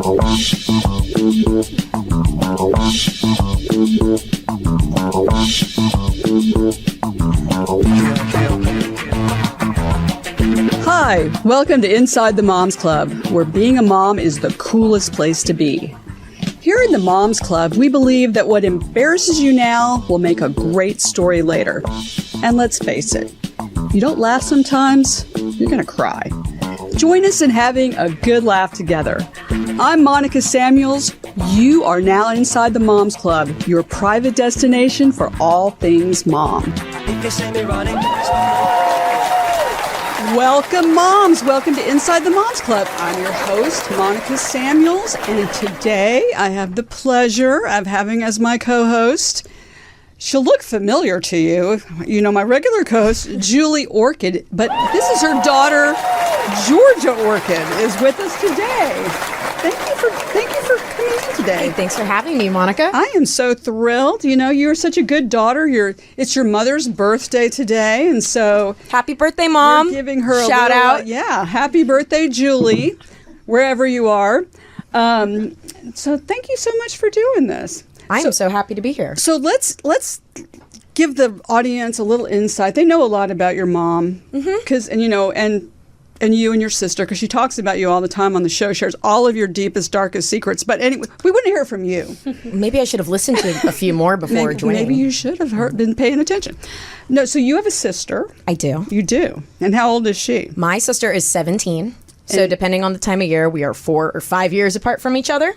Hi, welcome to Inside the Moms Club, where being a mom is the coolest place to be. Here in the Moms Club, we believe that what embarrasses you now will make a great story later. And let's face it, if you don't laugh sometimes, you're going to cry. Join us in having a good laugh together. I'm Monica Samuels. You are now inside the Moms Club, your private destination for all things mom. Welcome, moms. Welcome to Inside the Moms Club. I'm your host, Monica Samuels, and today I have the pleasure of having as my co-host, she'll look familiar to you. You know, my regular co-host, Julie Orchid, but this is her daughter, Georgia Orchid, is with us today. Thank you for coming in today. Hey, thanks for having me, Monica. I am so thrilled. You know, you're such a good daughter. It's your mother's birthday today, and so happy birthday, Mom! You're giving her a shout little, out. Yeah, happy birthday, Julie, wherever you are. So thank you so much for doing this. I'm so happy to be here. So let's give the audience a little insight. They know a lot about your mom, because and you and your sister, because she talks about you all the time on the show, shares all of your deepest, darkest secrets. But anyway, we want to hear from you. Maybe I should have listened to a few more before joining. Maybe you should have been paying attention. No, so you have a sister. I do. You do. And how old is she? My sister is 17. So depending on the time of year, we are 4 or 5 years apart from each other,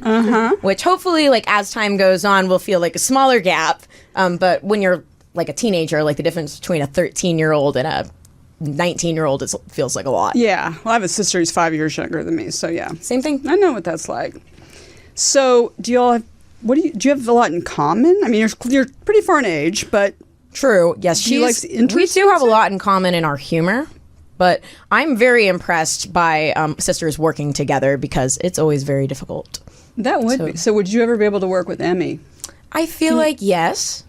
which hopefully, like, as time goes on, will feel like a smaller gap. But when you're like a teenager, like the difference between a 13-year-old and a 19-year-old, it feels like a lot. Yeah. Well, I have a sister who's 5 years younger than me, so yeah. Same thing. I know what that's like. So do you have a lot in common? I mean, you're pretty far in age, but... True. Yes, we do have a lot in common in our humor. But I'm very impressed by sisters working together because it's always very difficult. That would be. So would you ever be able to work with Emmy? I feel like yes.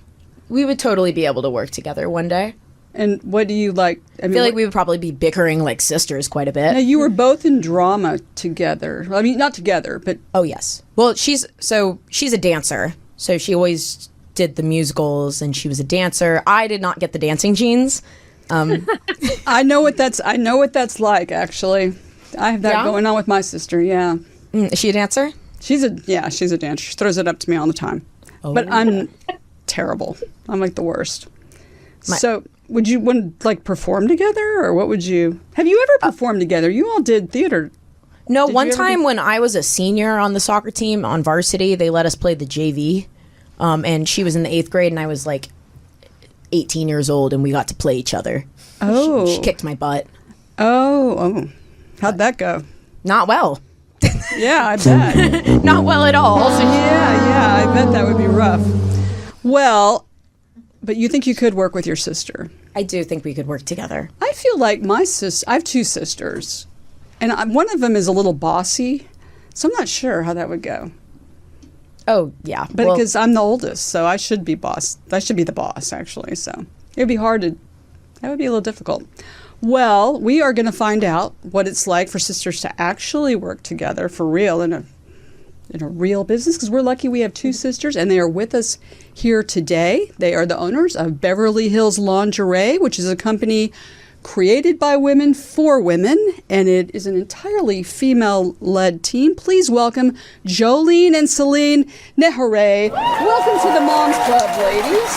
We would totally be able to work together one day. And what do you like? I feel like we would probably be bickering like sisters quite a bit. Now, you were both in drama together. I mean, not together, but... Oh, yes. Well, she's a dancer. So she always did the musicals and she was a dancer. I did not get the dancing genes. I know what that's like, actually. I have that going on with my sister, yeah. Is she a dancer? She's a dancer. She throws it up to me all the time. Oh. But I'm terrible. I'm like the worst. So would you want to like perform together, or what would you... Have you ever performed together? You all did theater. No, one time when I was a senior on the soccer team on varsity, they let us play the JV. And she was in the 8th grade and I was like 18 years old, and we got to play each other. Oh. She kicked my butt. Oh. How'd that go? Not well. Yeah, I bet. Not well at all. Yeah, I bet that would be rough. Well, but you think you could work with your sister? I do think we could work together. I feel like I have 2 sisters, and one of them is a little bossy, so I'm not sure how that would go. Oh, yeah. But because I'm the oldest, so I should be the boss, actually. So it would be that would be a little difficult. Well, we are going to find out what it's like for sisters to actually work together for real in a real business, because we're lucky we have 2 sisters, and they are with us here today. They are the owners of Beverly Hills Lingerie, which is a company created by women for women, and it is an entirely female-led team. Please welcome Joline and Celine Noharay. Welcome to the Moms Club, ladies.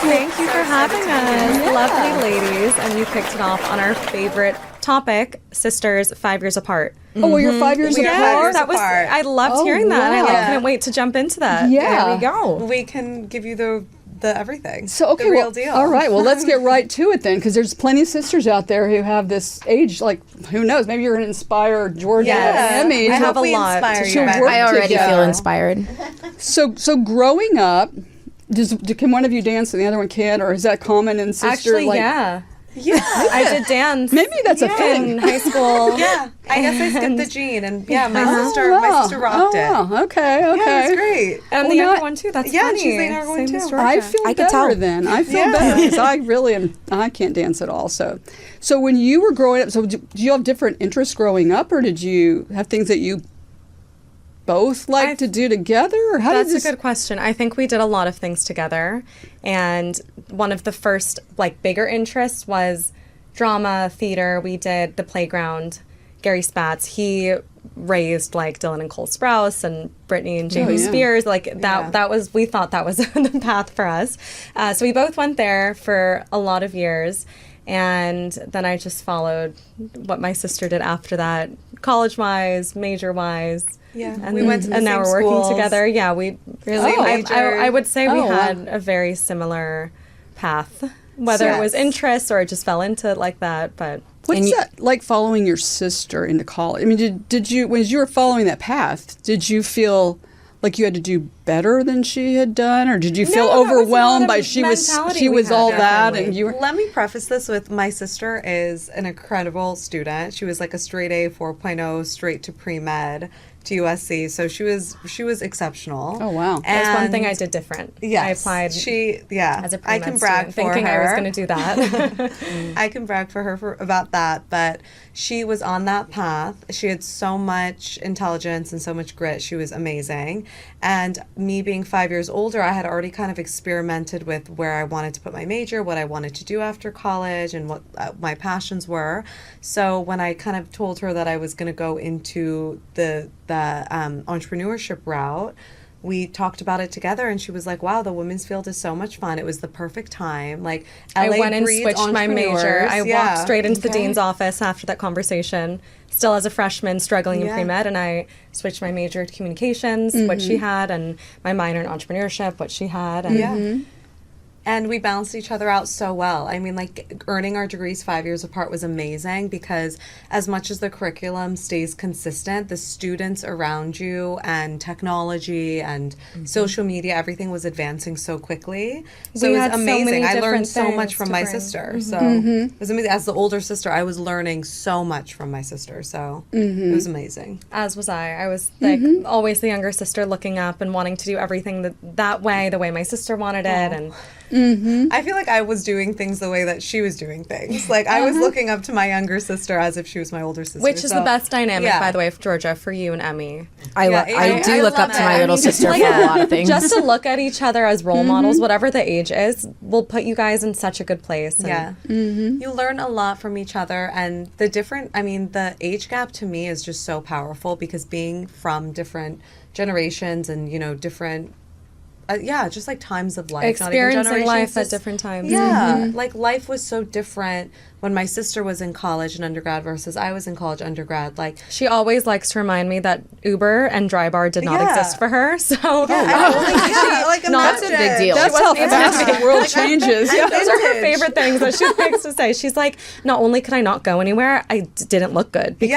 Thank you for having us. Yeah. Lovely ladies. And you kicked it off on our favorite topic, sisters 5 years apart. Oh, well, you're 5 years apart? I loved hearing that. Wow. And I couldn't wait to jump into that. Yeah. There we go. We can give you the everything. So, okay, the real deal. All right, well, let's get right to it then, because there's plenty of sisters out there who have this age, like, who knows, maybe you're going to inspire Georgia and Emmy. I have a lot. I already feel inspired. So growing up, can one of you dance and the other one can't, or is that common in sister? Actually, yeah. Yeah. I did dance. Maybe that's a thing. In high school. Yeah. I guess I skipped the gene, and my sister rocked it. Wow. Okay. Yeah, it's great. And the younger one too. That's funny. She's the younger one Same too. as Georgia. I feel better then. I feel better because I really am. I can't dance at all. So when you were growing up, so do you have different interests growing up, or did you have things that you both like to do together? Or how That's did this... a good question. I think we did a lot of things together. And one of the first, like, bigger interests was drama, theater. We did The Playground. Gary Spatz, he raised, like, Dylan and Cole Sprouse and Britney and Jamie Spears. Like, that was, we thought that was the path for us. So we both went there for a lot of years. And then I just followed what my sister did after that, college-wise, major-wise. Yeah, And, we went to the and now same we're schools. working together. Yeah, we really. I would say we Oh, wow. had a very similar path, whether it was Yes. interests or it just fell into it like that. But What's that like following your sister into college? I mean, did you, when you were following that path, did you feel like you had to do better than she had done, or did you feel No, that was a overwhelmed lot by of she was mentality we had all there, that, family. and you were? Let me preface this with my sister is an incredible student. She was like a straight A 4.0 straight to pre-med to USC. So she was exceptional. Oh, wow. that's one thing I And did different. Yes, I applied as as a I pre-med can brag student, for thinking her. I was going to do that. I can brag for her about that, but she was on that path. She had so much intelligence and so much grit. She was amazing. And me being 5 years older, I had already kind of experimented with where I wanted to put my major, what I wanted to do after college, and what my passions were. So when I kind of told her that I was going to go into the entrepreneurship route, we talked about it together, and she was like, wow, the women's field is so much fun. It was the perfect time. Like, LA I went and breeds switched my major. entrepreneurs. I Yeah. walked straight into the dean's office after that conversation, still as a freshman struggling in Yeah. pre-med, and I switched my major to communications, what she had, and my minor in entrepreneurship, what she had. And Yeah. And we balanced each other out so well. I mean, like, earning our degrees 5 years apart was amazing because as much as the curriculum stays consistent, the students around you and technology and social media, everything was advancing so quickly. So We it was had so amazing. many I learned different so much things from to my bring. sister. So it was amazing. As the older sister, I was learning so much from my sister. So it was amazing. as was I. I was like always the younger sister, looking up and wanting to do everything that way, the way my sister wanted it, and I feel like I was doing things the way that she was doing things. Like, I was looking up to my younger sister as if she was my older sister. which is So, the best dynamic, yeah. by the way, Georgia, for you and Emmy. I do look up to my little sister for a lot of things. Just to look at each other as role models, whatever the age is, will put you guys in such a good place. And Yeah. You learn a lot from each other. And the age gap to me is just so powerful because being from different generations and, different, just like times of life. not even Experiencing generations, life at just- different times. Yeah. Like, life was so different when my sister was in college and undergrad versus I was in college undergrad. Like, She always likes to remind me that Uber and Dry Bar did not Yeah. exist for her. So like, That's a big deal. That's how fast the world changes. Yeah. those are her favorite things that she likes to say. She's like, not only could I not go anywhere, I didn't look good because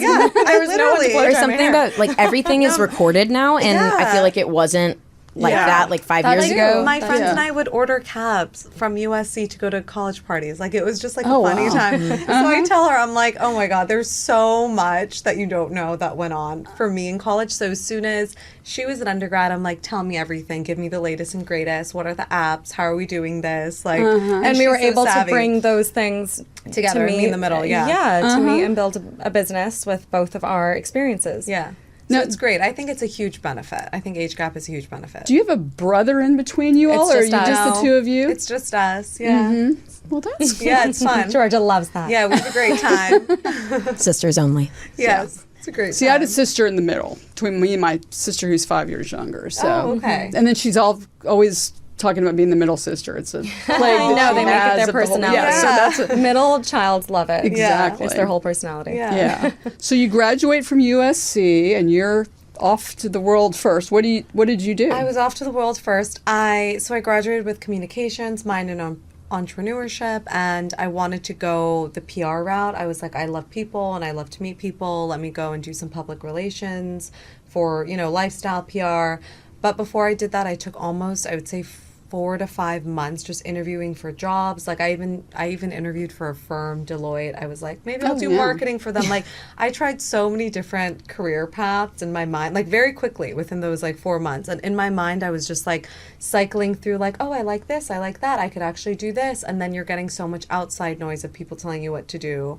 yeah. there was no one to literally- blow There's dry my something hair. about like everything is recorded now, and I feel like it wasn't like Yeah. that like 5 That's years true. ago. My friends Yeah. and I would order cabs from USC to go to college parties. Like, it was just like Oh, a funny wow. time. So I tell her, I'm like, oh my God, there's so much that you don't know that went on for me in college. So as soon as she was an undergrad, I'm like, tell me everything. Give me the latest and greatest. What are the apps? How are we doing this? Like, And we were she's so able to savvy. bring those things Together, to me in the middle, yeah. Yeah, to meet and build a business with both of our experiences. Yeah. So it's great. I think it's a huge benefit. I think age gap is a huge benefit. Do you have a brother in between you all, It's or are just you us. just the No, two of you? It's just us. Yeah. Well, that's Yeah, it's fun. Georgia loves that. Yeah, we have a great time. Sisters only. Yes. It's a great See, time. I had a sister in the middle between me and my sister who's 5 years younger. So, Oh, okay. And then she's always talking about being the middle sister. It's a plague. I know, they make it their has of the whole- personality. Yeah, so that's a, Middle childs love it. Exactly. It's their whole personality. yeah. So you graduate from USC and you're off to the world first. What did you do? I was off to the world first. I graduated with communications, minor in entrepreneurship, and I wanted to go the PR route. I was like, I love people and I love to meet people. Let me go and do some public relations for, lifestyle PR. But before I did that, I took almost, I would say, 4 to 5 months just interviewing for jobs. Like, I even interviewed for a firm, Deloitte. I was like, maybe I'll do marketing for them. Like, I tried so many different career paths in my mind, like, very quickly within those 4 months. And in my mind, I was just like cycling through like, oh, I like this, I like that, I could actually do this. And then you're getting so much outside noise of people telling you what to do.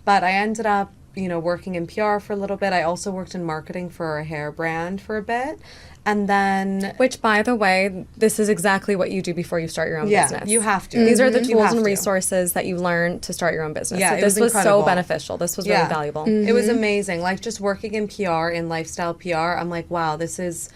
But I ended up working in PR for a little bit. I also worked in marketing for a hair brand for a bit. And then... Which, by the way, this is exactly what you do before you start your own business. You have to. These are the You tools have and to. resources that you learn to start your own business. Yeah, so it this was incredible. so beneficial. This was really valuable. It was amazing. Like, just working in PR, in lifestyle PR, I'm like, wow, this is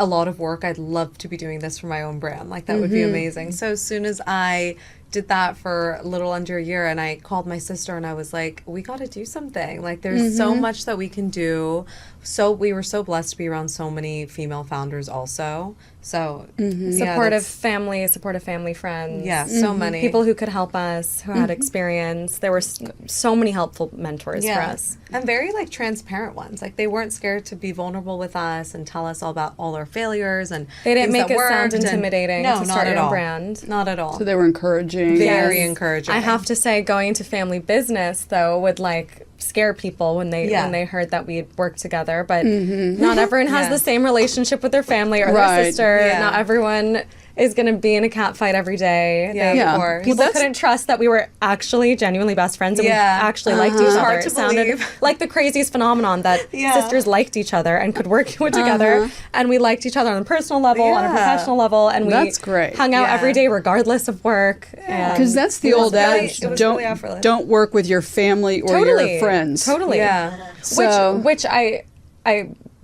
a lot of work. I'd love to be doing this for my own brand. Like, that would be amazing. So as soon as I did that for a little under a year, and I called my sister and I was like, we got to do something. Like, there's so much that we can do. So we were so blessed to be around so many female founders also. So Supportive family friends. Yeah, so many people who could help us, who had experience. There were so many helpful mentors for us. And very like transparent ones. Like, they weren't scared to be vulnerable with us and tell us all about all our failures, and They didn't things make that it sound worked, and- intimidating No, to not start at your own all. brand. Not at all. So they were encouraging. Very Yes. encouraging. I have to say, going into family business though would like scare people when they heard that we'd worked together. But not everyone has the same relationship with their family or Right. their sister. Yeah. Not everyone is going to be in a cat fight every day. Yeah, of course. People couldn't trust that we were actually genuinely best friends and we actually liked each other. Hard to It sounded believe. like the craziest phenomenon that sisters liked each other and could work together, and we liked each other on a personal level, on a professional level, and we That's great. hung out Yeah. every day regardless of work. Because that's the old adage: it was don't really effortless. don't work with your family or your friends. Totally. Yeah. So- Which I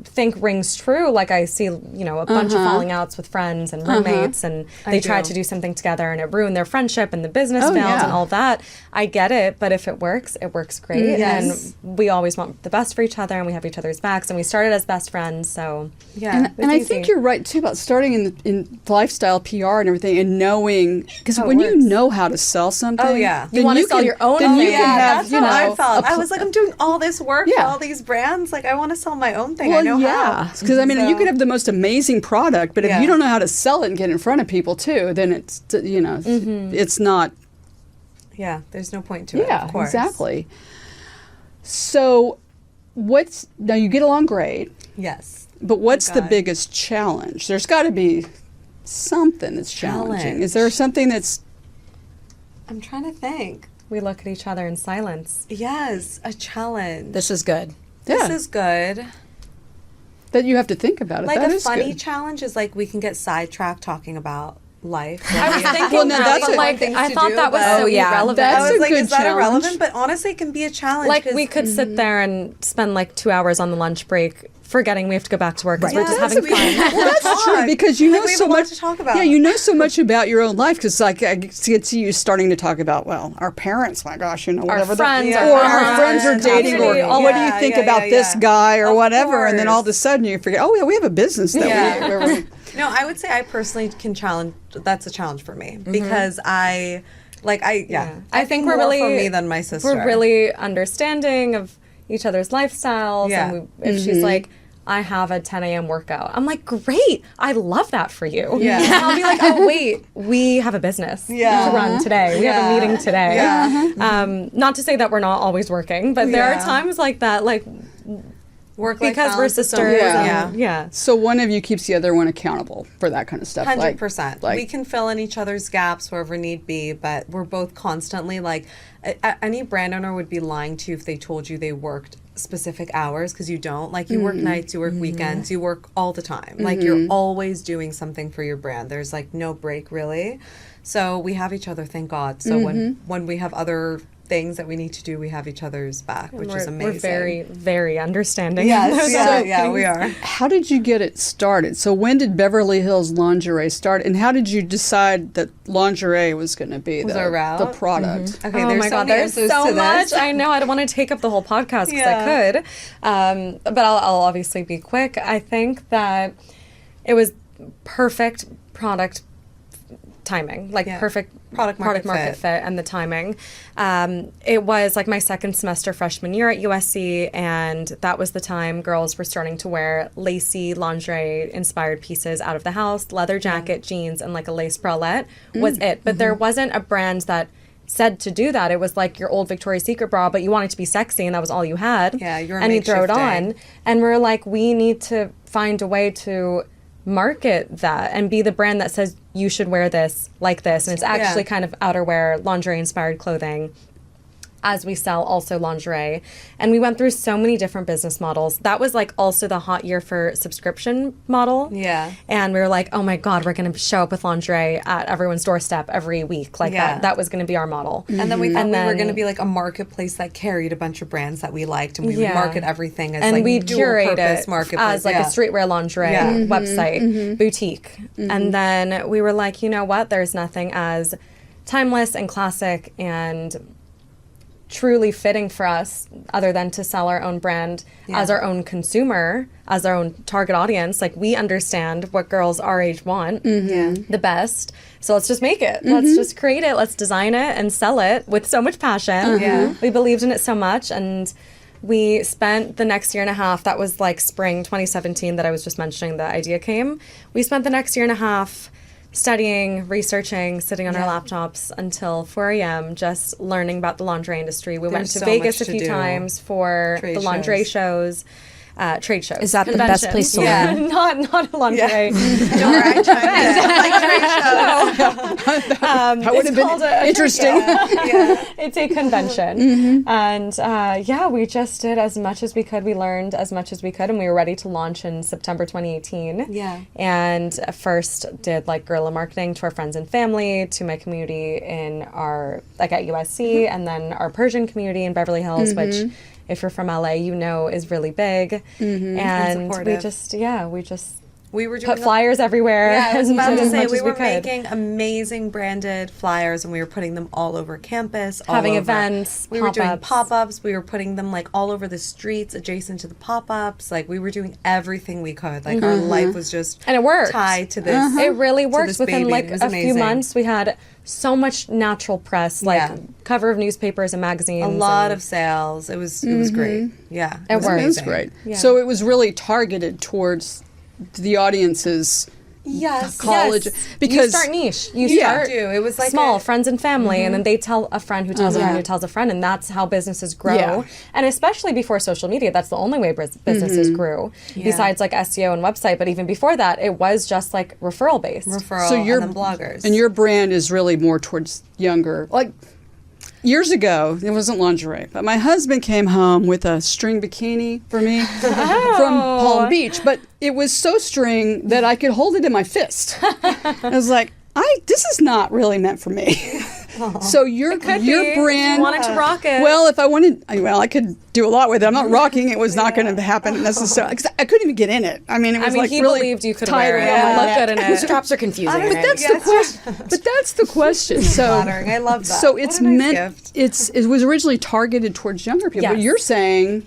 think rings true. Like, I see, a bunch of falling outs with friends and roommates, and they tried to do something together and it ruined their friendship and the business failed yeah. and all that. I get it, but if it works great. Yes. And we always want the best for each other, and we have each other's backs, and we started as best friends, so Yeah. And I think you're right too about starting in lifestyle PR and everything, and knowing, because How it when you works. know how to sell something, Oh, yeah. then You wanna sell your own Then you thing. can have, that's you how know, I felt. a I was like, I'm doing all this work for Yeah. all these brands. Like, I want to sell my own thing. well, I know yeah, how. because I mean, you could have the most amazing product, but if Yeah. you don't know how to sell it and get in front of people too, then it's it's not. Yeah, there's no point to it. Yeah, Of course. exactly. So, now you get along great, Yes. but what's the God. biggest challenge? There's got to be something that's challenging. Challenge. Is there something that's I'm trying to think. we look at each other in silence. Yes, a challenge. This is good. This is good. that you have to think about it? Like, That a is funny good. challenge is like we can get sidetracked talking about life. I was thinking Well, no, that, that's but a- like, things I to thought do, that was but- so Oh, yeah. irrelevant. That's I was a like, good is that challenge. irrelevant? But honestly, it can be a challenge. Like, 'cause- we could sit there and spend like 2 hours on the lunch break forgetting we have to go back to work because we're just having fun. Well, that's true, because you know we have so a lot much to talk about. Yeah, you know so much about your own life, because like I could see you starting to talk about, well, our parents, my gosh, whatever, friends, or our our friends are parents, dating, or community, all what do that. you think Yeah, about yeah, this yeah. guy or Of whatever, and then all of a course. sudden you forget, oh yeah, we have a business that Yeah. we No, I would say I personally can challenge. That's a challenge for me because I I think we're more really for me than my sister. We're really understanding of each other's lifestyles. Yeah. And if she's like, I have a 10 a.m. workout, I'm like, great, I love that for you. Yeah. And I'll be like, oh wait, we have a business to run today. We have a meeting today. Yeah. Not to say that we're not always working, but there are Yeah. times like that, like Work-life because we're balance is so sisters. important. Yeah. So one of you keeps the other one accountable for that kind of stuff. 100%. Like, We can fill in each other's gaps wherever need be, but we're both constantly like, any brand owner would be lying to you if they told you they worked specific hours, because you don't. Like, you work nights, you work weekends, you work all the time. Like, you're always doing something for your brand. There's like no break really. So we have each other, thank God. So when we have other things that we need to do, we have each other's back, which is amazing. We're very, very understanding. Yes, yeah, we are. how did you get it started? So when did Beverly Hills Lingerie start, and how did you decide that lingerie was going to be our route? the product? Okay, Oh there's my so God, many there's answers so to much. this. I know. I don't want to take up the whole podcast because Yeah. I could, but I'll obviously be quick. I think that it was perfect product timing, like perfect Product market fit and the timing. It was like my second semester freshman year at USC, and that was the time girls were starting to wear lacy lingerie inspired pieces out of the house, leather jacket, jeans, and like a lace bralette was it. But there wasn't a brand that said to do that. It was like your old Victoria's Secret bra, but you wanted to be sexy and that was all you had. Yeah, you were and you throw it on. makeshifting. And we're like, we need to find a way to market that and be the brand that says you should wear this like this, and it's actually kind of outerwear, lingerie inspired clothing. as we sell also lingerie. And we went through so many different business models. That was like also the hot year for subscription model. Yeah. And we were like, oh my God, we're going to show up with lingerie at everyone's doorstep every week. Like that was going to be our model. And then we thought we were going to be like a marketplace that carried a bunch of brands that we liked, and we would market everything as and like we'd curate it marketplace. as like a streetwear lingerie website, boutique. And then we were like, you know what? There's nothing as timeless and classic and truly fitting for us other than to sell our own brand as our own consumer, as our own target audience. Like, we understand what girls our age want the best. So let's just make it. Let's just create it. Let's design it and sell it with so much passion. We believed in it so much. And we spent the next year and a half, that was like spring 2017 that I was just mentioning, the idea came. We spent the next year and a half studying, researching, sitting on our laptops until 4 a.m. just learning about the lingerie industry. We went to Vegas a few times for the lingerie shows. Trade shows. Is that the best place to learn? Not a lingerie. Don't worry, I chimed in. That would have been interesting. It's a convention. And we just did as much as we could. We learned as much as we could, and we were ready to launch in September 2018. Yeah. And first did like guerrilla marketing to our friends and family, to my community in our, like at USC, and then our Persian community in Beverly Hills, which, if you're from LA, you know is really big. And we were doing put flyers everywhere. Yeah, I was about to say, we were could. making amazing branded flyers, and we were putting them all over campus. Having events, we were doing pop-ups. We were putting them like all over the streets adjacent to the pop-ups. Like, we were doing everything we could. Like, our life was just and it worked. tied to this. It really worked. Within baby. like a few months, we had so much natural press, like cover of newspapers and magazines. A lot of sales. It was great. Yeah. It worked. It was great. So it was really targeted towards the audience's college, because you start niche. You start it was like small, friends and family, and then they tell a friend who tells a friend who tells a friend, and that's how businesses grow. Yeah. And especially before social media, that's the only way businesses grew. Besides like SEO and website, but even before that, it was just like referral based. So and then bloggers. And your brand is really more towards younger, like. Years ago, it wasn't lingerie, but my husband came home with a string bikini for me from Palm Beach, but it was so string that I could hold it in my fist. I was like, this is not really meant for me. So your brand, you wanted to rock it. Well, if I wanted, I could do a lot with it. I'm not rocking it. Was not going to happen necessarily. 'Cause I couldn't even get in it. I mean, it was like he really believed you could tight wear it. around my Look good in neck. it. The straps are confusing. But that's the question. But that's the question. So flattering. I love that. So What it's a nice meant. gift. It was originally targeted towards younger people. But Yes. you're saying,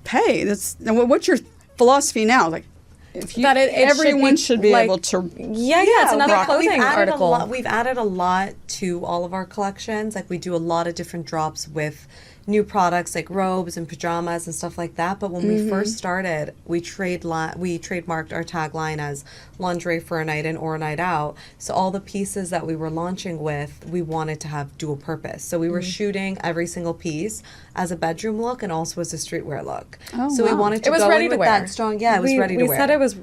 hey, what's your philosophy now? Like, if you, That it everyone should be like- able to. It's another clothing article. We've added a lot to all of our collections. Like, we do a lot of different drops with new products like robes and pajamas and stuff like that. But when we first started, we trademarked our tagline as lingerie for a night in or a night out. So all the pieces that we were launching with, we wanted to have dual purpose. So we were shooting every single piece as a bedroom look and also as a streetwear look. So we wanted to It was go ready in to with wear. that strong. Yeah, it was ready to wear. We said it was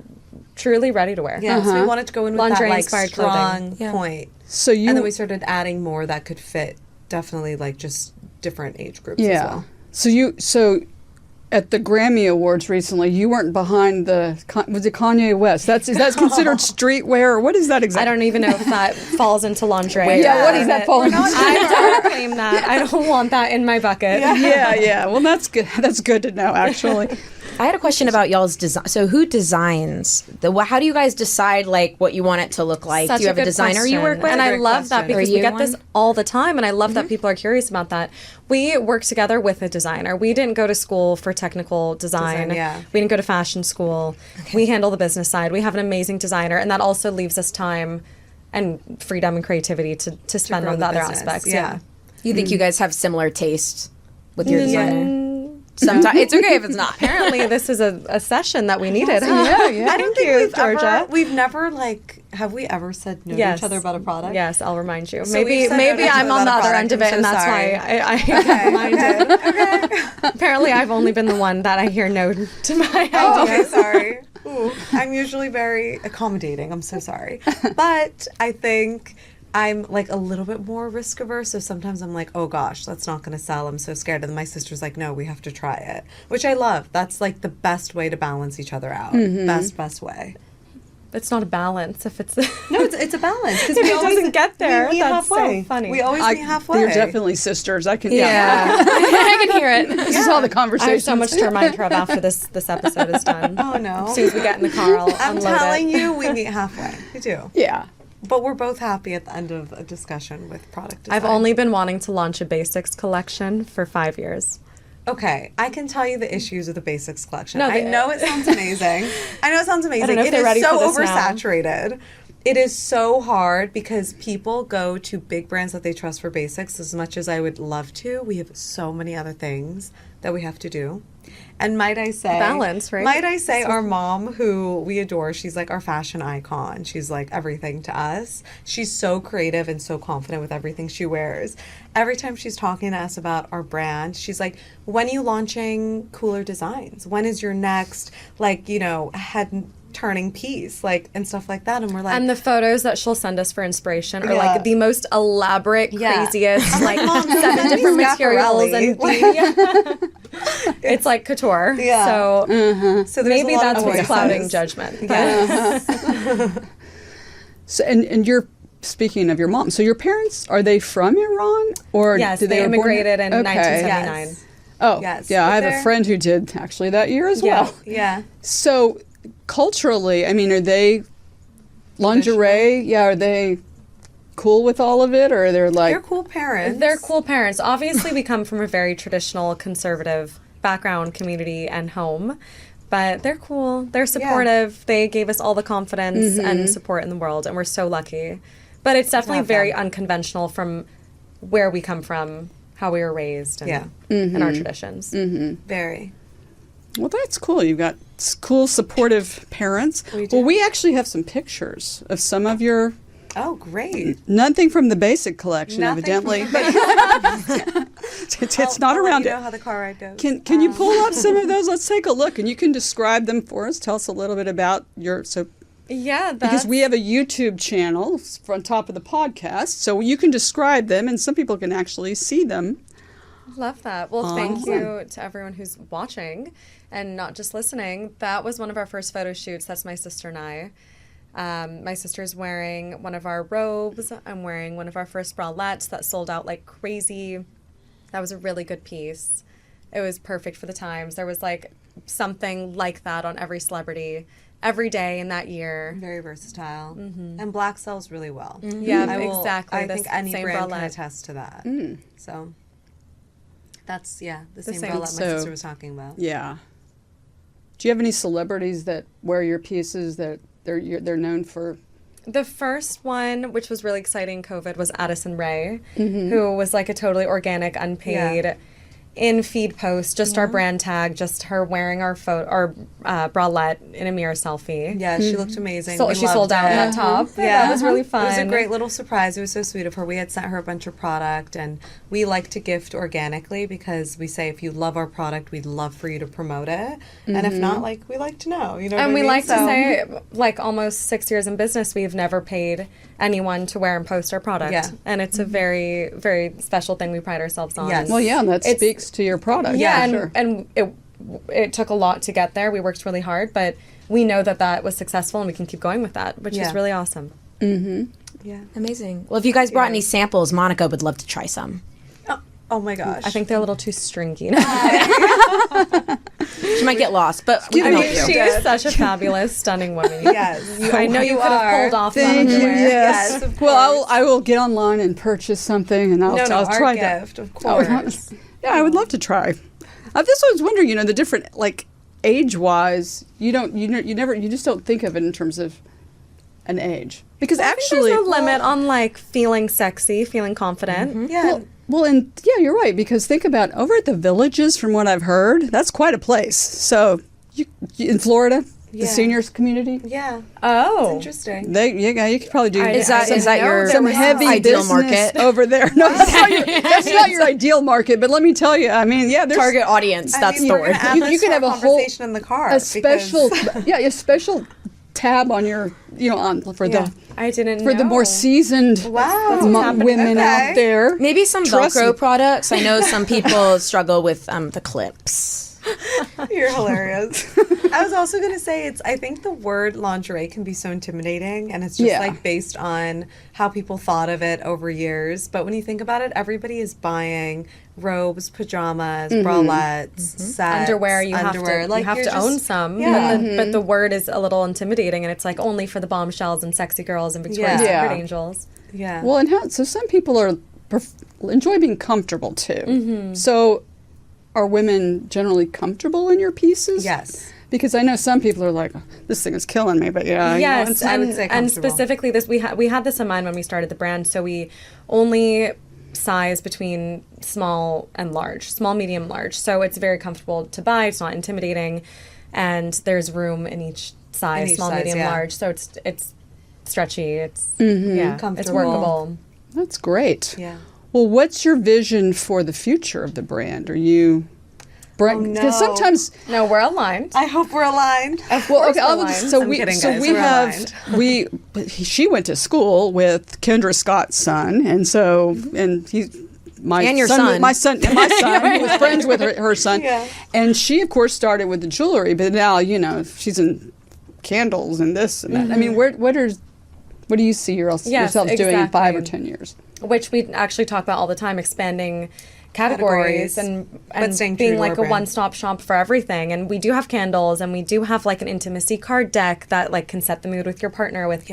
truly ready to wear. Yeah, so we wanted to go in with that like Lingerie-inspired strong clothing. point. So you And then we started adding more that could fit definitely like just different age groups as well. So at the Grammy Awards recently, you weren't behind was it Kanye West? Is that considered streetwear, or what is that I exactly? don't even know if that falls into lingerie. Yeah, what does that fall into? I don't claim that. I don't want that in my bucket. Yeah. Well, that's good. That's good to know, actually. I had a question about y'all's design. So who designs how do you guys decide like what you want it to look like? Such Do you have a good designer you work question. with? And I Great love that question. because Are we you get this one? all the time, and I love that people are curious about that. We work together with a designer. We didn't go to school for technical design. We didn't go to fashion school. We handle the business side. We have an amazing designer, and that also leaves us time and freedom and creativity to spend grow on the the other business. aspects. Yeah. You think you guys have similar taste with your designer? Sometimes it's okay if it's not. Apparently, this is a session that we needed. I don't think we've Georgia. we've never have we ever said no to each other about a product? Yes, I'll remind you. So maybe we've said no to each I'm other on the about a other end of product. it, I'm and so that's sorry. why I reminded. Apparently, I've only been the one that I hear no to my Oh, ideas. okay, sorry. Ooh, I'm usually very accommodating. I'm so sorry. But I think I'm like a little bit more risk averse, so sometimes I'm like, oh gosh, that's not going to sell. I'm so scared. And then my sister's like, no, we have to try it, which I love. That's like the best way to balance each other out. Best way. It's not a balance if it's No, it's a balance. if it doesn't get there. We meet That's halfway. so funny. We always meet halfway. You're definitely sisters. I can. I can hear it. This is how the I conversation. have so much to remind her of after this episode is done. Oh no. As soon as we get in the car, I'll I'm unload telling it. you, we meet halfway. We do. Yeah. But we're both happy at the end of a discussion with product design. I've only been wanting to launch a basics collection for 5 years. Okay, I can tell you the issues with the basics collection. No, I know it sounds amazing. I know it sounds amazing. know if It they're is ready so for this now. oversaturated. It is so hard because people go to big brands that they trust for basics as much as I would love to. We have so many other things that we have to do. And might I say... Balance, right? Might I say our mom, who we adore, she's like our fashion icon. She's like everything to us. She's so creative and so confident with everything she wears. Every time she's talking to us about our brand, she's like, when are you launching cooler designs? When is your next, like, you know, head turning piece, like, and stuff like that? And we're like... And the photos that she'll send us for inspiration are Yeah. like the most elaborate, Yeah. craziest, like Mom, 7 send me different materials. Schiaparelli. And it's like couture. Yeah. So So there's maybe a lot that's of what's choices. clouding judgment. But Yes. So and you're speaking of your mom. So your parents, are they from Iran or yes, did they were born here? immigrated in Okay. 1979. Yes. Oh, Yes. yeah. I But have a they're- friend who did actually that year as Yeah. well. Yeah. So culturally, I mean, are they lingerie? Yeah, are they cool with all of it, or they're like They're cool parents. They're cool parents. Obviously, we come from a very traditional conservative background, community, and home. But they're cool. They're supportive. They gave us all the confidence and support in the world, and we're so lucky. But it's definitely have very them. unconventional from where we come from, how we were raised, and, Yeah. and our traditions. Very. Well, that's cool. You've got cool, supportive parents. We do. Well, we actually have some pictures of some of your. Oh, great. Nothing from the basic collection, Nothing evidently. from It's not I'll around let you it. know how the car ride goes. Can you pull up some of those? Let's take a look, and you can describe them for us. Tell us a little bit about your Yeah, because we have a YouTube channel on top of the podcast, so you can describe them, and some people can actually see them. love that. Well, thank you to everyone who's watching and not just listening. That was one of our first photo shoots. That's my sister and I. My sister's wearing one of our robes. I'm wearing one of our first bralettes that sold out like crazy. That was a really good piece. It was perfect for the times. There was like something like that on every celebrity every day in that year. Very versatile. And black sells really well. Yeah, exactly. I The think any same brand can bralette. attest to that. So that's, the same same. bralette my So- sister was talking about. Yeah. Do you have any celebrities that wear your pieces that they're known for? The first one, which was really exciting, COVID, was Addison Rae, who was like a totally organic, unpaid, in feed post, just our brand tag, just her wearing our bralette in a mirror selfie. Yeah, she looked amazing. So We she loved sold out in it. that top. Yeah, That was really fun. It was a great little surprise. It was so sweet of her. We had sent her a bunch of product, and we like to gift organically because we say if you love our product, we'd love for you to promote it. And if not, like, we like to know. You know what And I we mean? like to So- say, like, almost 6 years in business, we've never paid anyone to wear and post our product. Yeah. And it's a very, very special thing we pride ourselves on. Yes. Well, yeah, that It's- speaks to your product. Yeah, sure. and it took a lot to get there. We worked really hard, but we know that was successful, and we can keep going with that, which Yeah. is really awesome. Yeah. Amazing. Well, if you guys brought any samples, Monica would love to try some. Oh my gosh. I think they're a little too stringy. She might get lost, but we I can mean, help you. she is such a fabulous, stunning woman. Yes. I know you could have pulled off Thank that you. underwear. Yes. Yes, of Well, course. I will get online and purchase something, and I'll No, our try that. gift, of Oh, course. yeah, I would love to try. This I was wondering, the different like age-wise, you just don't think of it in terms of an age because actually, There's no limit on like feeling sexy, feeling confident. Yeah. well, and yeah, you're right because think about over at the Villages. From what I've heard, that's quite a place. So you in Florida, the Yeah. seniors community. Yeah. Oh, Interesting. You could probably do Is that your some heavy ideal business market? over there. No, that's not your ideal market. But let me tell you, I mean, yeah, there's Target audience. I That's mean, the we're word. gonna add You this can to have our a whole- conversation in the car. a special, because- a special tab on your for the I didn't for know. the more seasoned women out there. Maybe some Trust Velcro me. products. I know some people struggle with the clips. You're hilarious. I was also going to say I think the word lingerie can be so intimidating, and it's just like based on how people thought of it over years. But when you think about it, everybody is buying robes, pajamas, bralettes, sets, underwear. You underwear. have to own some. Yeah. But the word is a little intimidating, and it's like only for the bombshells and sexy girls and Victoria's Yeah. Secret angels. Yeah. Well, and so some people enjoy being comfortable too. So, are women generally comfortable in your pieces? Yes. Because I know some people are like, this thing is killing me, but Yes, I would say and comfortable. specifically this, we had this in mind when we started the brand. So we only size between small and large, small, medium, large. So it's very comfortable to buy. It's not intimidating, and there's room in each size, small, medium, large. So it's stretchy. It's it's Comfortable. workable. That's great. Yeah. Well, what's your vision for the future of the brand? Are you... Because sometimes... No, we're aligned. I hope we're aligned. Well, okay, we're aligned. so I'm we kidding, so guys. we We're have she went to school with Kendra Scott's son, and he's my And your son, son. my son who was friends with her son, Yeah. and she of course started with the jewelry, but now she's in candles and this and that. I mean, what do you see yourselves doing in 5 or 10 years? Which we actually talk about all the time, expanding categories But and staying true being to like our a brand. one-stop shop for everything. And we do have candles, and we do have like an intimacy card deck that like can set the mood with your partner with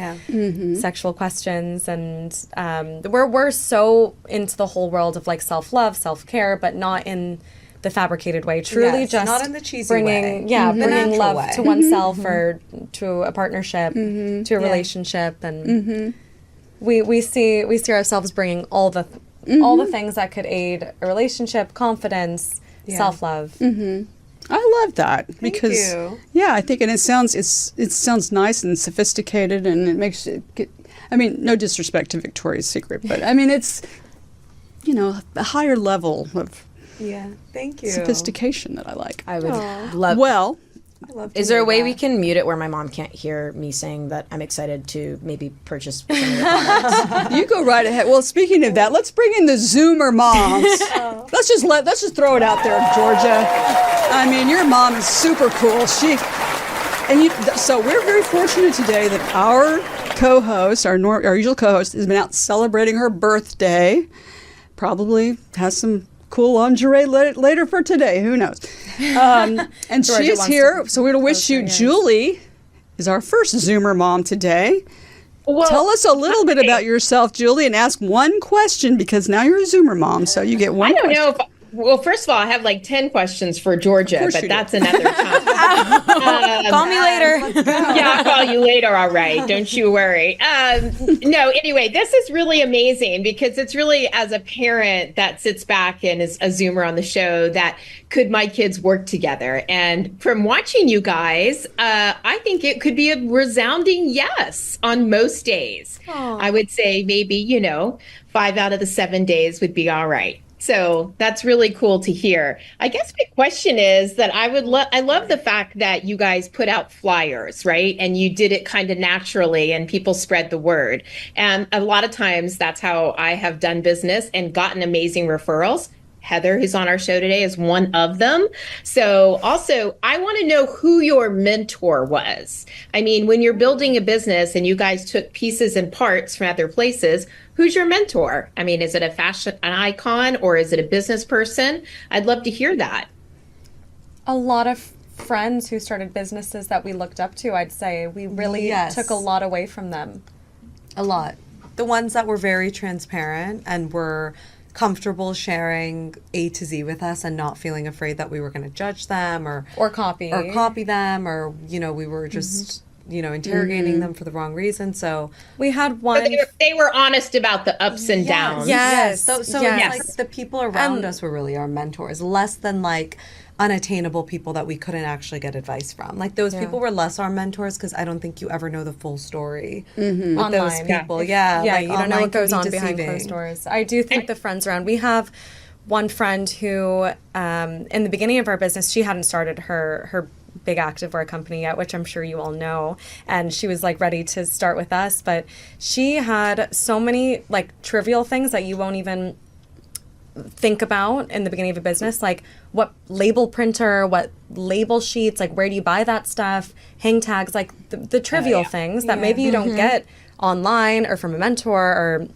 sexual questions. And we're so into the whole world of like self-love, self-care, but not in the fabricated way. Truly, Yes, just not in the cheesy bringing, way. yeah, The bringing natural love way. to oneself or to a partnership, to a relationship, and we see ourselves bringing all the things that could aid a relationship, confidence, self-love. I love that because you. I think, and it sounds nice and sophisticated, and it makes it. No disrespect to Victoria's Secret, but I mean it's a higher level of Thank you. sophistication that I like. I would love. Well, I love to Is there a hear way that. we can mute it where my mom can't hear me saying that I'm excited to maybe purchase some of your products? you go right ahead. Well, speaking of that, let's bring in the Zoomer moms. Let's just throw it out there, Georgia. I mean, your mom is super cool. So we're very fortunate today that our co-host, our usual co-host, has been out celebrating her birthday. Probably has some cool lingerie later for today. Who knows? And Georgia she's wants here, to so we're going to wish you. Julie is our first Zoomer mom today. Well, Tell us a little bit about yourself, Julie, and ask one question because now you're a Zoomer mom, so you get one. I don't know if. Well, first of all, I have like 10 questions for Georgia, course but you do. that's another time. Call me later. Yeah, I'll call you later. All right. Don't you worry. No, anyway, this is really amazing because it's really as a parent that sits back and is a Zoomer on the show that could my kids work together? And from watching you guys, I think it could be a resounding yes on most days. I would say maybe, 5 out of the 7 days would be all right. So that's really cool to hear. I guess my question is that I love the fact that you guys put out flyers, right? And you did it kind of naturally and people spread the word. And a lot of times that's how I have done business and gotten amazing referrals. Heather, who's on our show today, is one of them. So also, I want to know who your mentor was. I mean, when you're building a business and you guys took pieces and parts from other places, who's your mentor? I mean, is it a fashion icon or is it a business person? I'd love to hear that. A lot of friends who started businesses that we looked up to, I'd say. We really took a lot away from them. A lot. The ones that were very transparent and were comfortable sharing A to Z with us and not feeling afraid that we were going to judge them or copy them or we were just interrogating them for the wrong reason. So we had one. They were honest about the ups and downs. Yes. So it's like the people around us were really our mentors, less than like unattainable people that we couldn't actually get advice from. Like those people were less our mentors because I don't think you ever know the full story with Online. those people. Like, like you don't know online what goes can on be behind deceiving. closed doors. I do think the friends around. We have one friend who, in the beginning of our business, she hadn't started her big activewear company yet, which I'm sure you all know. And she was like ready to start with us, but she had so many like trivial things that you won't even think about in the beginning of a business, like what label printer, what label sheets, like where do you buy that stuff, hang tags, like the trivial things that maybe you don't get online or from a mentor or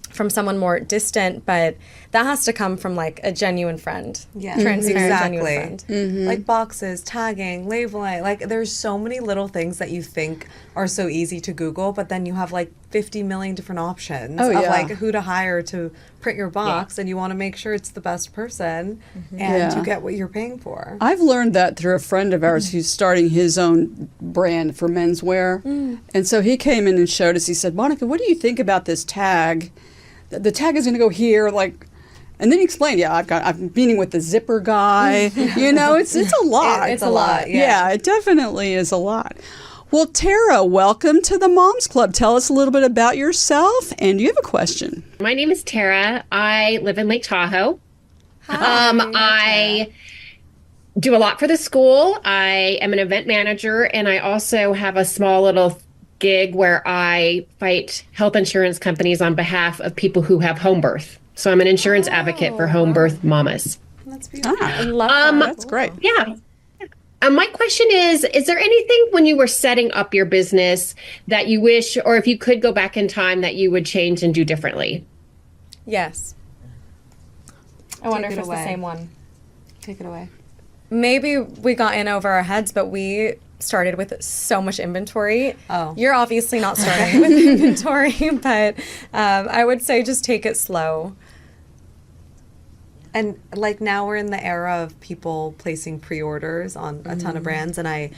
from someone more distant, but that has to come from like a genuine friend. Yeah, Transparent, genuine exactly. friend. Like boxes, tagging, labeling. Like there's so many little things that you think are so easy to Google, but then you have like 50 million different options of like who to hire to print your box, and you want to make sure it's the best person and you get what you're paying for. I've learned that through a friend of ours who's starting his own brand for menswear. And so he came in and showed us, he said, Monica, what do you think about this tag? The tag is going to go here, like, and then he explained, I'm meeting with the zipper guy. You know, it's a lot. It's a lot, yeah, it definitely is a lot. Well, Tara, welcome to the Moms Club. Tell us a little bit about yourself, and do you have a question? My name is Tara. I live in Lake Tahoe. I do a lot for the school. I am an event manager, and I also have a small little gig where I fight health insurance companies on behalf of people who have home birth. So I'm an insurance advocate for home birth mamas. That's beautiful. I love that. That's great. Yeah. My question is there anything when you were setting up your business that you wish, or if you could go back in time, that you would change and do differently? Yes. I wonder Take if it it's away. the same one. Take it away. Maybe we got in over our heads, but we started with so much inventory. Oh. You're obviously not starting with inventory, but I would say just take it slow. And like now we're in the era of people placing pre-orders on a ton of brands, and I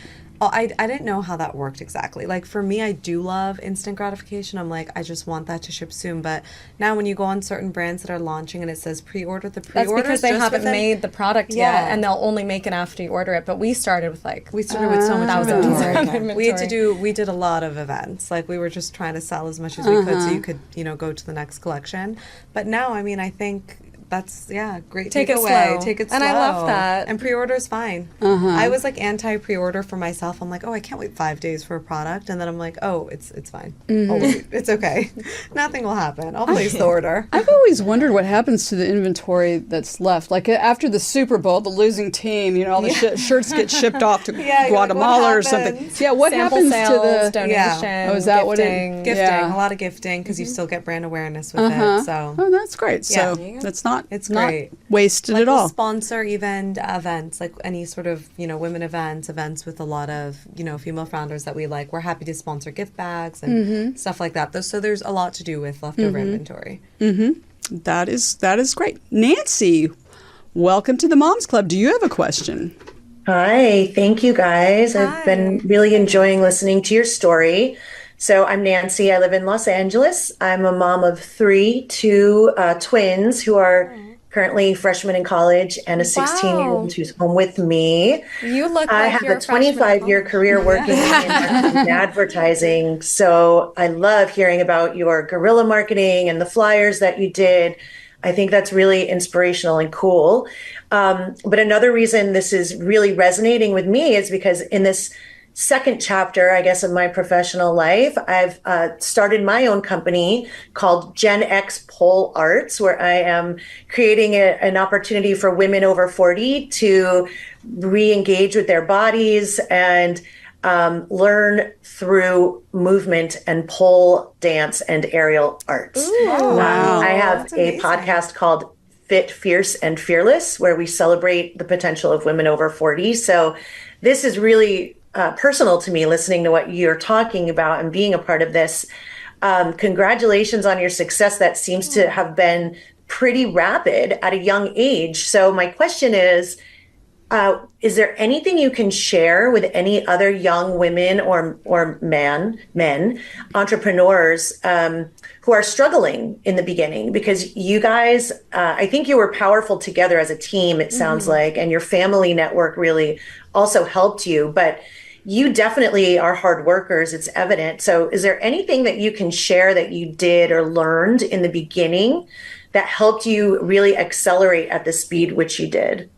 didn't know how that worked exactly. Like for me, I do love instant gratification. I'm like, I just want that to ship soon. But now when you go on certain brands that are launching and it says pre-order, the That's pre-orders because they just haven't within- made the product Yeah. yet, and they'll only make it after you order it. But we started with like We started with so much thousands inventory. of inventory. We did a lot of events. Like we were just trying to sell as much as we could so you could, go to the next collection. But now, I mean, I think that's great. Take it takeaway. slow. Take it slow. And I love that. And pre-order is fine. I was like anti pre-order for myself. I'm like, oh, I can't wait 5 days for a product, and then I'm like, oh, it's fine. I'll wait. It's okay. Nothing will happen. I'll place the order. I've always wondered what happens to the inventory that's left. Like after the Super Bowl, the losing team, all the shirts get shipped off to you're like, Guatemala what or something. happens? Yeah, what Sample happens sales, to the donation, Oh, is that what it- gifting. Gifting, Yeah. a lot of gifting, because you still get brand awareness with it. So Oh, that's great. So Yeah. that's not It's not great. wasted like at we'll all. sponsor even events, like any sort of women events with a lot of female founders that we like. We're happy to sponsor gift bags and stuff like that. So there's a lot to do with leftover inventory. That is great. Nancy, welcome to the Moms Club. Do you have a question? Hi, thank you guys. I've been really enjoying listening to your story. So I'm Nancy. I live in Los Angeles. I'm a mom of two twins who are currently freshmen in college, and a 16-year-old who's home with me. You look I like have you're a 25-year career working in marketing and advertising. So I love hearing about your guerrilla marketing and the flyers that you did. I think that's really inspirational and cool. But another reason this is really resonating with me is because in this second chapter, I guess, of my professional life, I've started my own company called Gen X Pole Arts, where I am creating an opportunity for women over 40 to re-engage with their bodies and learn through movement and pole dance and aerial arts. Wow. I have a podcast called Fit, Fierce, and Fearless, where we celebrate the potential of women over 40. So this is really personal to me, listening to what you're talking about and being a part of this. Congratulations on your success. That seems to have been pretty rapid at a young age. So my question is there anything you can share with any other young women or men, entrepreneurs who are struggling in the beginning? Because you guys, I think you were powerful together as a team, it sounds like, and your family network really also helped you. But you definitely are hard workers. It's evident. So is there anything that you can share that you did or learned in the beginning that helped you really accelerate at the speed which you did?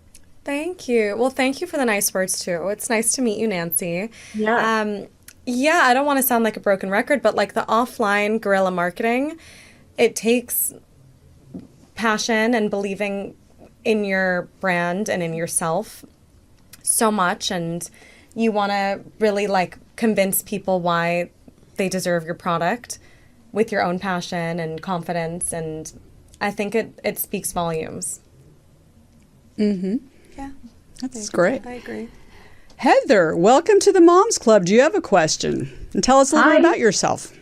Thank you. Well, thank you for the nice words, too. It's nice to meet you, Nancy. Yeah. Yeah, I don't want to sound like a broken record, but like the offline guerrilla marketing, it takes passion and believing in your brand and in yourself so much. And you want to really like convince people why they deserve your product with your own passion and confidence. And I think it speaks volumes. Mm-hmm. Yeah. That's great. I agree. Heather, welcome to the Moms Club. Do you have a question? And tell us a little bit about yourself.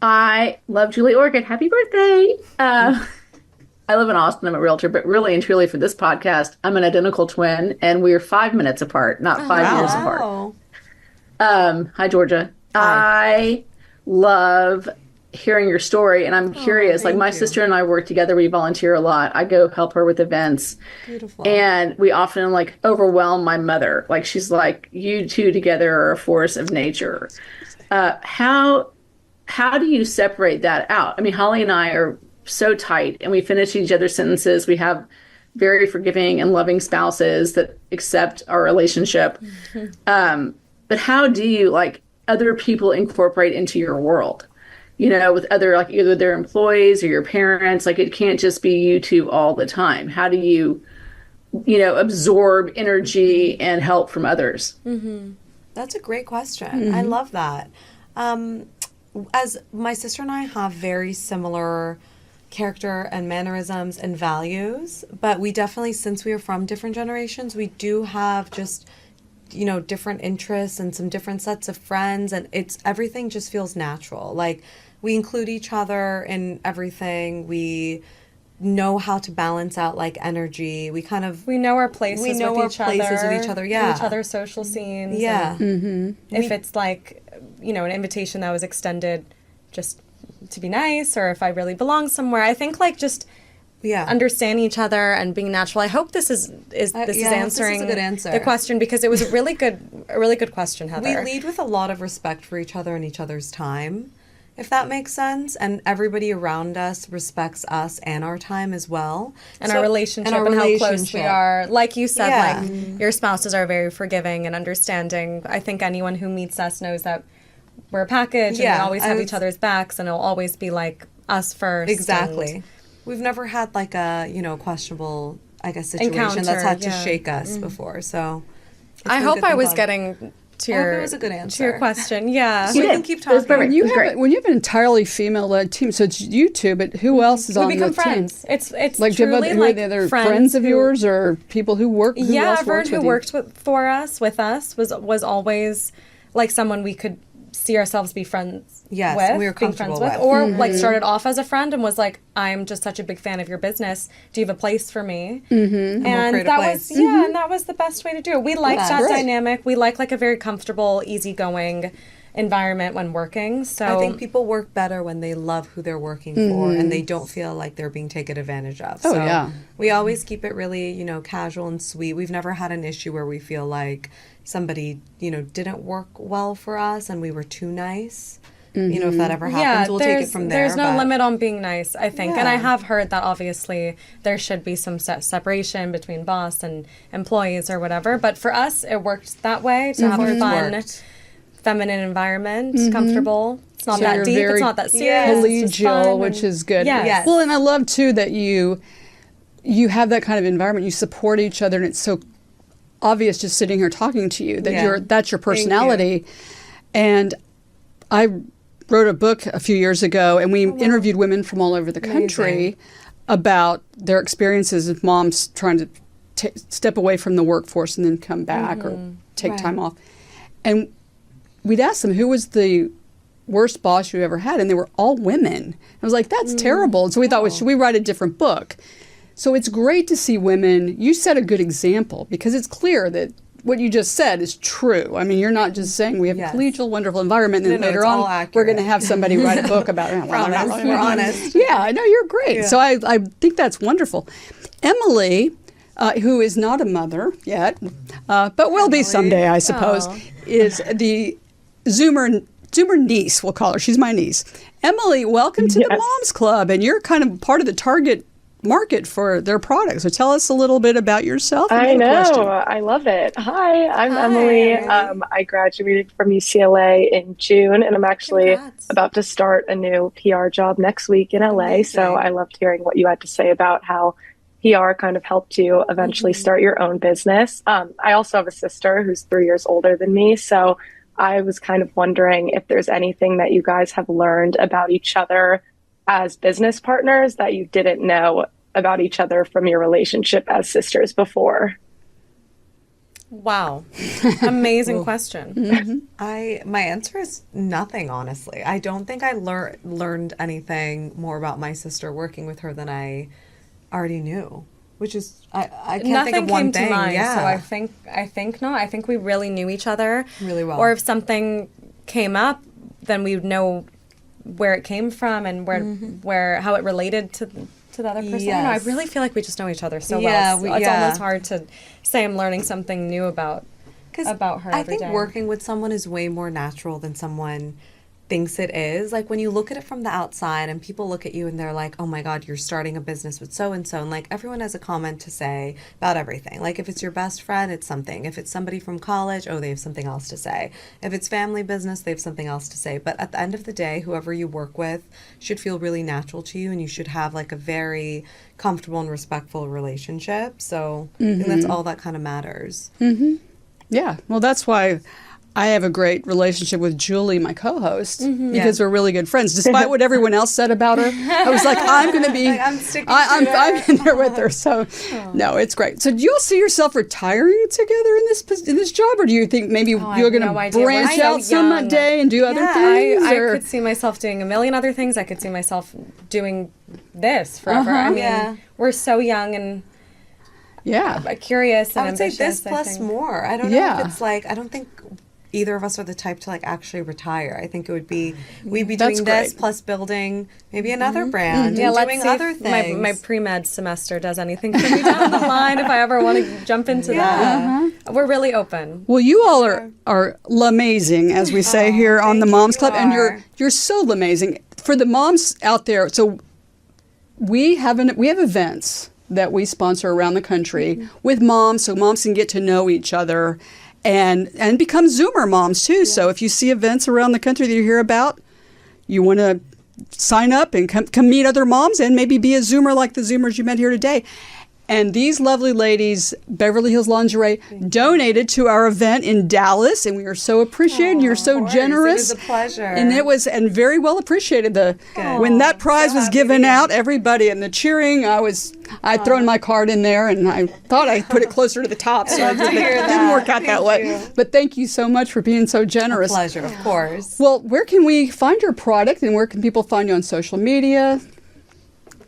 I love Julie Orchid. Happy birthday. I live in Austin. I'm a realtor, but really and truly for this podcast, I'm an identical twin, and we're 5 minutes apart, not 5 years apart. Hi, Georgia. Hi. I love hearing your story, and I'm curious. Like my sister and I work together. We volunteer a lot. I go help her with events. Beautiful. And we often like overwhelm my mother. Like she's like, you two together are a force of nature. How do you separate that out? I mean, Holly and I are so tight, and we finish each other's sentences. We have very forgiving and loving spouses that accept our relationship. But how do you like other people incorporate into your world? You know, with other, like either their employees or your parents, like it can't just be you two all the time. How do you, absorb energy and help from others? Mm-hmm. That's a great question. I love that. As my sister and I have very similar character and mannerisms and values, but we definitely, since we are from different generations, we do have just, different interests and some different sets of friends, and everything just feels natural. Like we include each other in everything. We know how to balance out like energy. We know our places with each other. Yeah. Each other's social scenes. Yeah. If it's like, an invitation that was extended just to be nice, or if I really belong somewhere, I think like just understanding each other and being natural. I hope this is answering a good answer. the question, because it was a really good question, Heather. We lead with a lot of respect for each other and each other's time, if that makes sense. And everybody around us respects us and our time as well. And our relationship and how close we are. Like you said, like your spouses are very forgiving and understanding. I think anyone who meets us knows that we're a package and we always have each other's backs, and it'll always be like us first. Exactly. We've never had like a, questionable, I guess, situation that's had to shake us before. So I hope I was getting to your, it was a good answer. To your question. Yeah. We can keep talking. When you have an entirely female-led team, so it's you two, but who else is on the team? We become friends. It's like, truly who are the other friends of yours, or people who work? Everyone who worked with us was always like someone we could see ourselves be friends with, we were comfortable with. Or like started off as a friend and was like, I'm just such a big fan of your business. Do you have a place for me? And that was and that was the best way to do it. We liked that dynamic. We like a very comfortable, easygoing environment when working. So I think people work better when they love who they're working for and they don't feel like they're being taken advantage of. We always keep it really, casual and sweet. We've never had an issue where we feel like somebody, didn't work well for us and we were too nice. If that ever happens, we'll take it from there. There's no limit on being nice, I think. And I have heard that obviously there should be some separation between boss and employees or whatever. But for us, it worked that way to have a fun, feminine environment, comfortable. It's not that deep. It's not that serious. Collegial, which is good. Yes. Well, and I love too that you have that kind of environment. You support each other, and it's so obvious just sitting here talking to you that that's your personality. And I wrote a book a few years ago, and we interviewed women from all over the country about their experiences of moms trying to step away from the workforce and then come back or take time off. And we'd ask them, who was the worst boss you ever had? And they were all women. I was like, that's terrible. And so we thought, well, should we write a different book? So it's great to see women. You set a good example, because it's clear that what you just said is true. I mean, you're not just saying we have a collegial, wonderful environment, and then later on we're going to have somebody write a book about it. We're honest. Yeah, I know, you're great. So I think that's wonderful. Emily, who is not a mother yet, but will be someday, I suppose, is the Zoomer niece, we'll call her. She's my niece. Emily, welcome to the Moms Club, and you're kind of part of the target market for their products. So tell us a little bit about yourself. I and know. question. I love it. Hi, I'm Emily. I graduated from UCLA in June, and I'm actually about to start a new PR job next week in LA. So I loved hearing what you had to say about how PR kind of helped you eventually start your own business. I also have a sister who's 3 years older than me. So I was kind of wondering if there's anything that you guys have learned about each other as business partners that you didn't know about each other from your relationship as sisters before. Wow. Amazing question. My answer is nothing, honestly. I don't think I learned anything more about my sister working with her than I already knew, which is I can't Nothing think of one came thing. to mind, Yeah. so I think not. I think we really knew each other Really well. Or if something came up, then we would know where it came from and where how it related to the other person. Yes. I don't know, I really feel like we just know each other so Yeah, well. So it's almost hard to say I'm learning something new about her I every think day. working with someone is way more natural than someone thinks it is. Like when you look at it from the outside and people look at you and they're like, oh my God, you're starting a business with so-and-so. And like everyone has a comment to say about everything. Like if it's your best friend, it's something. If it's somebody from college, oh, they have something else to say. If it's family business, they have something else to say. But at the end of the day, whoever you work with should feel really natural to you and you should have like a very comfortable and respectful relationship. So I think that's all that kind of matters. Yeah, well, that's why I have a great relationship with Julie, my co-host, because we're really good friends. Despite what everyone else said about her, I was like, I'm going to be, I'm in there with her. So, no, it's great. So, do you all see yourself retiring together in this job, or do you think maybe you're going to branch out some day and do other things? I could see myself doing a million other things. I could see myself doing this forever. I mean, we're so young and curious and I would say ambitious. this plus more. I don't know if it's like, I don't think either of us are the type to like actually retire. I think it would be we'd be doing this plus building maybe another brand and doing other things. My pre-med semester does anything for me down the line if I ever want to jump into that. We're really open. Well, you all are amazing, as we say here on the Moms Club, and you're so amazing. For the moms out there, so we have events that we sponsor around the country with moms, so moms can get to know each other and become Zoomer moms too. So if you see events around the country that you hear about, you want to sign up and come meet other moms and maybe be a Zoomer like the Zoomers you met here today. And these lovely ladies, Beverly Hills Lingerie, donated to our event in Dallas, and we are so appreciated. You're so generous. It was a pleasure. And very well appreciated. When that prize was given out, everybody and the cheering, I'd thrown my card in there, and I thought I put it closer to the top, so it didn't work out that way. But thank you so much for being so generous. A pleasure, of course. Well, where can we find your product, and where can people find you on social media?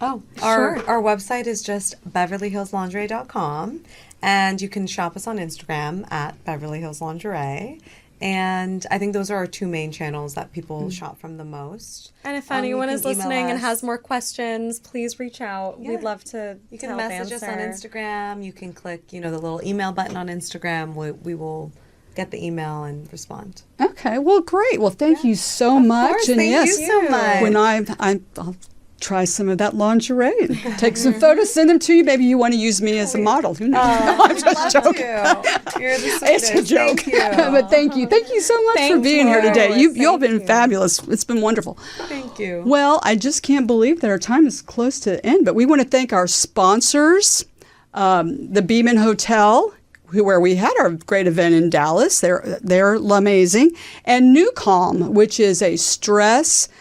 Oh, our website is just beverlyhillslingerie.com, and you can shop us on Instagram at Beverly Hills Lingerie. And I think those are our two main channels that people shop from the most. And if anyone is listening and has more questions, please reach out. We'd love to. You can message us on Instagram. You can click, the little email button on Instagram. We will get the email and respond. Okay, well, great. Well, thank you so much. Of course, thank you so much. When I'll try some of that lingerie and take some photos, send them to you. Maybe you want to use me as a model. Who knows? No, I'm just joking. You're the it's a joke. But thank you. Thank you so much for being here today. You've all been fabulous. It's been wonderful. Thank you. Well, I just can't believe that our time is close to end, but we want to thank our sponsors, the Beeman Hotel, where we had our great event in Dallas. They're amazing. And New Calm, which is a stress-free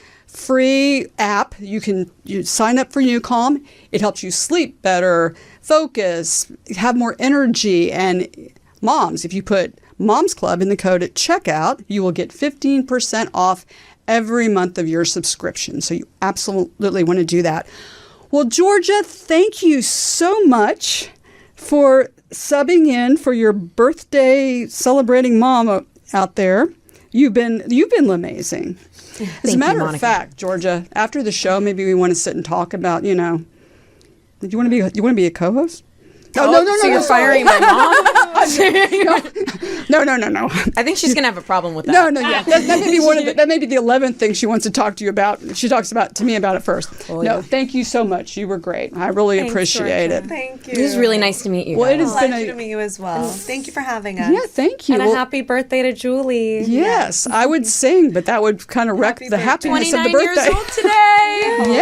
app. You sign up for New Calm. It helps you sleep better, focus, have more energy. And moms, if you put Moms Club in the code at checkout, you will get 15% off every month of your subscription. So you absolutely want to do that. Well, Georgia, thank you so much for subbing in for your birthday celebrating mom out there. You've been amazing. As a matter of fact, Georgia, after the show, maybe we want to sit and talk about, do you want to be a co-host? No. So you're firing my mom? No. I think she's gonna have a problem with that. No. Yeah, that may be that may be the 11th thing she wants to talk to you about. She talks to me about it first. Thank you so much. You were great. I really appreciate it. Thank you. It was really nice to meet you. Well, it guys. has been Pleasure to meet you as well. Thank you for having us. Yeah, thank you. And Well, a happy birthday to Julie. yes, I would sing, but that would kind of wreck the happiness of the 29 birthday. years old today.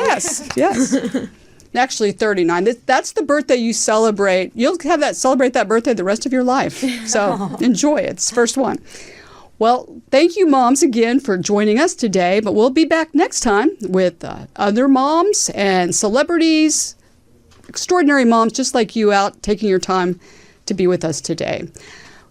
Yes. Actually, 39. That's the birthday you celebrate. You'll celebrate that birthday the rest of your life. So enjoy it. It's the first one. Well, thank you, moms, again for joining us today. But we'll be back next time with other moms and celebrities, extraordinary moms just like you out taking your time to be with us today.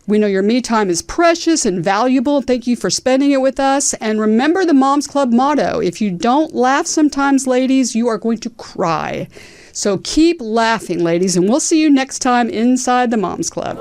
We know your me time is precious and valuable. Thank you for spending it with us. And remember the Moms Club motto. If you don't laugh sometimes, ladies, you are going to cry. So keep laughing, ladies, and we'll see you next time inside the Moms Club.